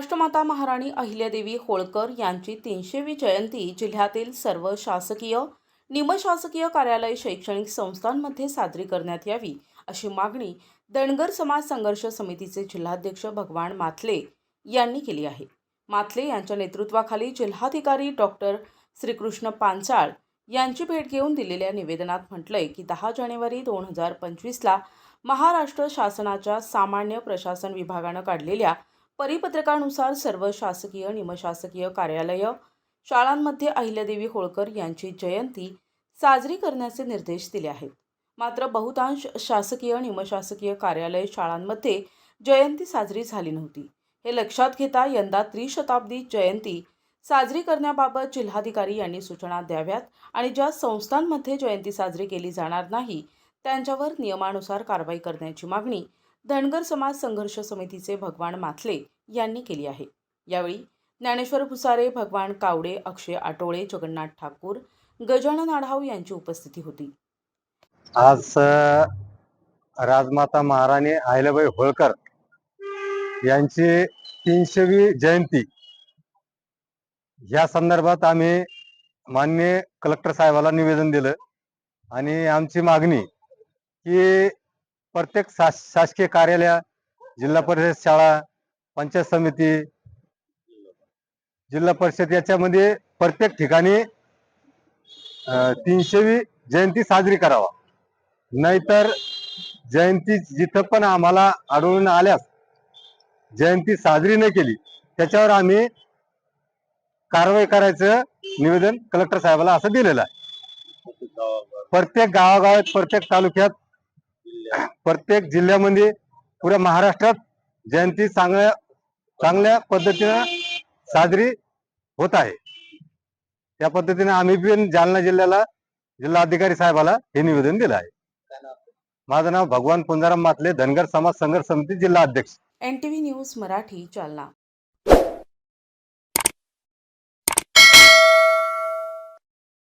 राष्ट्रमाता महाराणी अहिल्यादेवी होळकर यांची 300वी जयंती जिल्ह्यातील सर्व शासकीय, निमशासकीय कार्यालय, शैक्षणिक संस्थांमध्ये साजरी करण्यात यावी अशी मागणी धनगर समाज संघर्ष समितीचे जिल्हाध्यक्ष भगवान माथले यांनी केली आहे. माथले यांच्या नेतृत्वाखाली जिल्हाधिकारी डॉक्टर श्रीकृष्ण पांचाळ यांची भेट घेऊन दिलेल्या निवेदनात म्हटलंय की 10 जानेवारी 2025ला महाराष्ट्र शासनाच्या सामान्य प्रशासन विभागानं काढलेल्या परिपत्रकानुसार सर्व शासकीय, निमशासकीय कार्यालय, शाळांमध्ये अहिल्यादेवी होळकर यांची जयंती साजरी करण्याचे निर्देश दिले आहेत. मात्र बहुतांश शासकीय, निमशासकीय कार्यालय, शाळांमध्ये जयंती साजरी झाली नव्हती. हे लक्षात घेता यंदा त्रिशताब्दी जयंती साजरी करण्याबाबत जिल्हाधिकारी यांनी सूचना द्याव्यात आणि ज्या संस्थांमध्ये जयंती साजरी केली जाणार नाही त्यांच्यावर नियमानुसार कारवाई करण्याची मागणी धनगर समाज संघर्ष समितीचे भगवान माथले यांनी केली आहे. यावेळी ज्ञानेश्वर भुसारे, भगवान कावडे, अक्षय आटोळे, जगन्नाथ ठाकूर, गजानन आढाव यांची उपस्थिती होती. आज राजमाता महाराणी अहिल्याबाई होळकर यांची 300वी जयंती या संदर्भात आम्ही माननीय कलेक्टर साहेबाला निवेदन दिलं आणि आमची मागणी की प्रत्येक शासकीय कार्यालय, जिल्हा परिषद शाळा, पंचायत समिती, जिल्हा परिषद याच्यामध्ये प्रत्येक ठिकाणी 300वी जयंती साजरी करावा. नाहीतर जयंती जिथं पण आम्हाला आढळून आल्यास जयंती साजरी न केली त्याच्यावर आम्ही कारवाई करायचं निवेदन कलेक्टर साहेबाला असं दिलेलं आहे. प्रत्येक गावागावात, प्रत्येक तालुक्यात, प्रत्येक जिल्ह्यामध्ये, पुऱ्या महाराष्ट्रात जयंती चांगल्या पद्धतीनं साजरी होत आहे. त्या पद्धतीने आम्ही पण जालना जिल्ह्याला जिल्हाधिकारी साहेबाला हे निवेदन दिलं आहे. माझं नाव भगवान पुंजाराम माथले, धनगर समाज संघर्ष समिती जिल्हा अध्यक्ष. NTV news Marathi, Jalna.